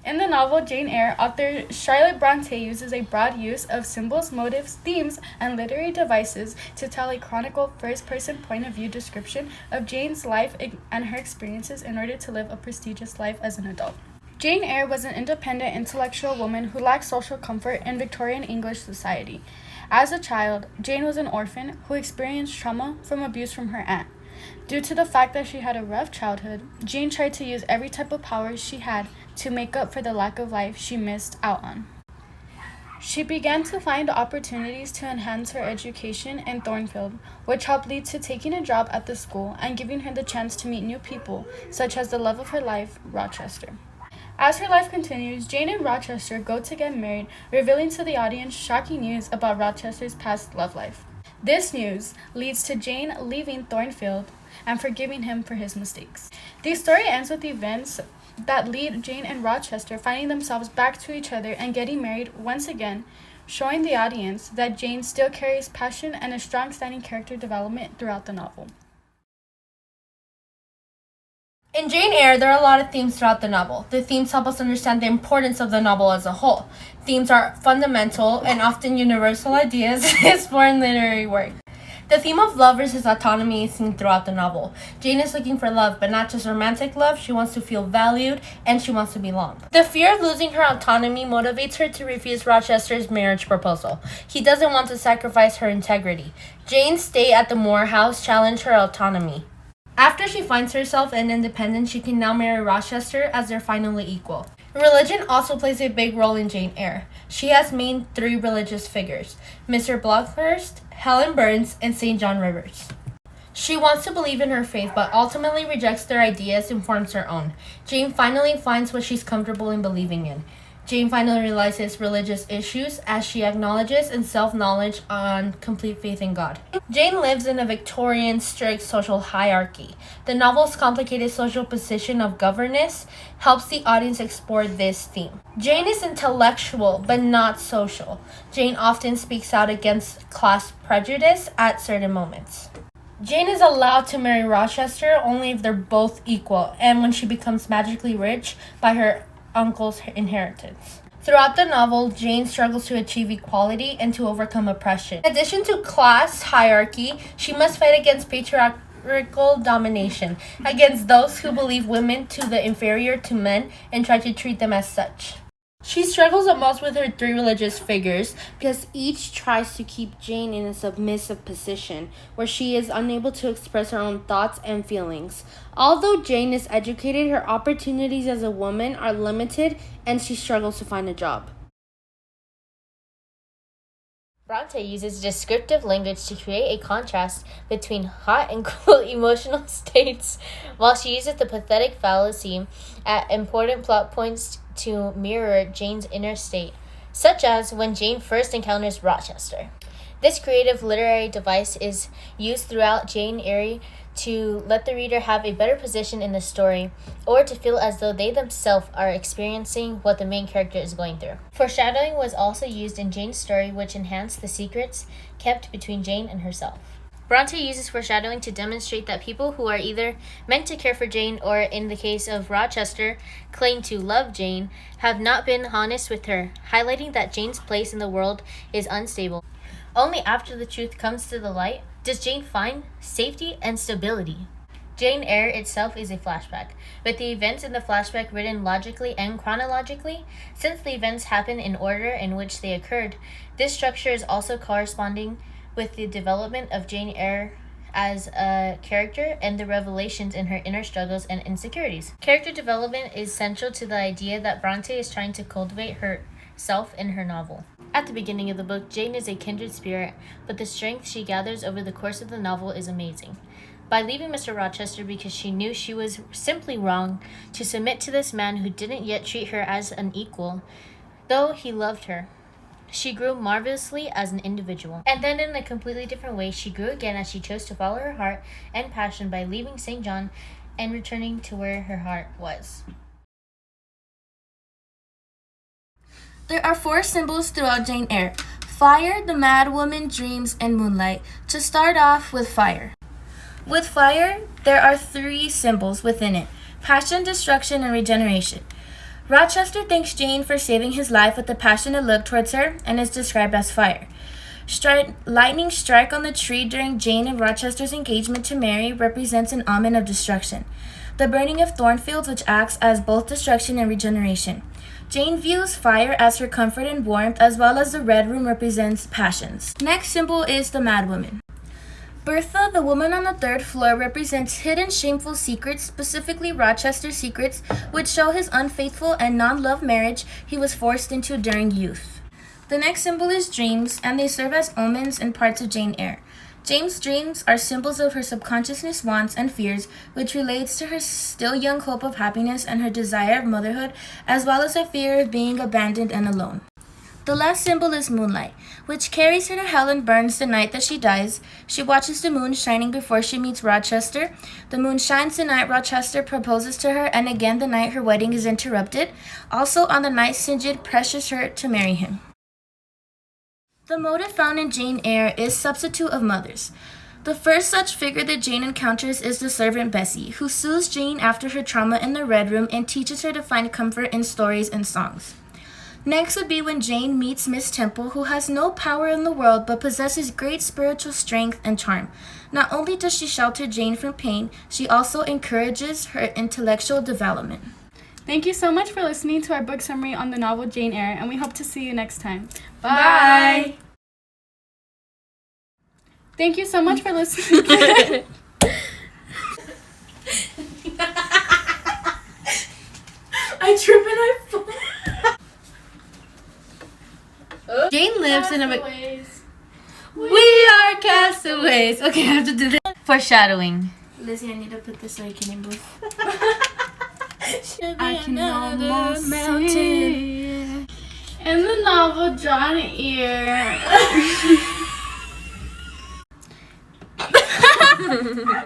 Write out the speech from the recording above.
In the novel Jane Eyre, author Charlotte Bronte uses a broad use of symbols, motives, themes, and literary devices to tell a chronicle first-person point-of-view description of Jane's life and her experiences in order to live a prestigious life as an adult. Jane Eyre was an independent, intellectual woman who lacked social comfort in Victorian English society. As a child, Jane was an orphan who experienced trauma from abuse from her aunt. Due to the fact that she had a rough childhood, Jane tried to use every type of power she had to make up for the lack of life she missed out on. She began to find opportunities to enhance her education in Thornfield, which helped lead to taking a job at the school and giving her the chance to meet new people, such as the love of her life, Rochester. As her life continues, Jane and Rochester go to get married, revealing to the audience shocking news about Rochester's past love life. This news leads to Jane leaving Thornfield and forgiving him for his mistakes. The story ends with events that lead Jane and Rochester finding themselves back to each other and getting married once again, showing the audience that Jane still carries passion and a strong standing character development throughout the novel. In Jane Eyre, there are a lot of themes throughout the novel. The themes help us understand the importance of the novel as a whole. Themes are fundamental and often universal ideas explored in literary work. The theme of love versus autonomy is seen throughout the novel. Jane is looking for love, but not just romantic love. She wants to feel valued and she wants to belong. The fear of losing her autonomy motivates her to refuse Rochester's marriage proposal. He doesn't want to sacrifice her integrity. Jane's stay at the Moore House challenged her autonomy. After she finds herself an independent, she can now marry Rochester as they're finally equal. Religion also plays a big role in Jane Eyre. She has main three religious figures: Mr. Blockhurst, Helen Burns, and St. John Rivers. She wants to believe in her faith, but ultimately rejects their ideas and forms her own. Jane finally finds what she's comfortable in believing in. Jane finally realizes religious issues as she acknowledges and self-knowledge on complete faith in God. Jane lives in a Victorian, strict social hierarchy. The novel's complicated social position of governess helps the audience explore this theme. Jane is intellectual, but not social. Jane often speaks out against class prejudice at certain moments. Jane is allowed to marry Rochester only if they're both equal, and when she becomes magically rich by her uncle's inheritance. Throughout the novel, Jane struggles to achieve equality and to overcome oppression. In addition to class hierarchy, she must fight against patriarchal domination, against those who believe women to be inferior to men and try to treat them as such. She struggles the most with her three religious figures because each tries to keep Jane in a submissive position where she is unable to express her own thoughts and feelings. Although Jane is educated, her opportunities as a woman are limited and she struggles to find a job. Bronte uses descriptive language to create a contrast between hot and cool emotional states, while she uses the pathetic fallacy at important plot points to mirror Jane's inner state, such as when Jane first encounters Rochester. This creative literary device is used throughout Jane Eyre to let the reader have a better position in the story, or to feel as though they themselves are experiencing what the main character is going through. Foreshadowing was also used in Jane's story, which enhanced the secrets kept between Jane and herself. Bronte uses foreshadowing to demonstrate that people who are either meant to care for Jane or, in the case of Rochester, claim to love Jane, have not been honest with her, highlighting that Jane's place in the world is unstable. Only after the truth comes to the light does Jane find safety and stability. Jane Eyre itself is a flashback, with the events in the flashback written logically and chronologically. Since the events happen in order in which they occurred, this structure is also corresponding with the development of Jane Eyre as a character and the revelations in her inner struggles and insecurities. Character development is central to the idea that Bronte is trying to cultivate herself in her novel. At the beginning of the book, Jane is a kindred spirit, but the strength she gathers over the course of the novel is amazing. By leaving Mr. Rochester because she knew she was simply wrong, to submit to this man who didn't yet treat her as an equal, though he loved her, she grew marvelously as an individual. And then in a completely different way, she grew again as she chose to follow her heart and passion by leaving St. John and returning to where her heart was. There are 4 symbols throughout Jane Eyre: fire, the mad woman, dreams, and moonlight. To start off with fire. With fire, there are 3 symbols within it: passion, destruction, and regeneration. Rochester thanks Jane for saving his life with a passionate look towards her and is described as fire. Lightning strike on the tree during Jane and Rochester's engagement to marry represents an omen of destruction. The burning of Thornfields, which acts as both destruction and regeneration. Jane views fire as her comfort and warmth, as well as the red room represents passions. Next symbol is the Mad Woman. Bertha, the woman on the third floor, represents hidden shameful secrets, specifically Rochester's secrets, which show his unfaithful and non-love marriage he was forced into during youth. The next symbol is dreams, and they serve as omens and parts of Jane Eyre. Jane's dreams are symbols of her subconsciousness, wants, and fears, which relates to her still young hope of happiness and her desire of motherhood, as well as her fear of being abandoned and alone. The last symbol is moonlight, which carries her to hell and burns the night that she dies. She watches the moon shining before she meets Rochester. The moon shines the night Rochester proposes to her, and again the night her wedding is interrupted. Also on the night Sinjid pressures her to marry him. The motive found in Jane Eyre is substitute of mothers. The first such figure that Jane encounters is the servant Bessie, who soothes Jane after her trauma in the Red Room and teaches her to find comfort in stories and songs. Next would be when Jane meets Miss Temple, who has no power in the world but possesses great spiritual strength and charm. Not only does she shelter Jane from pain, she also encourages her intellectual development. Thank you so much for listening to our book summary on the novel Jane Eyre, and we hope to see you next time. Bye! Thank you so much for listening. I trip and I fall. Jane lives in a... We are castaways. Okay, I have to do this. Foreshadowing. Lizzie, I need to put this so you can move. I can almost see in the novel John Eyre.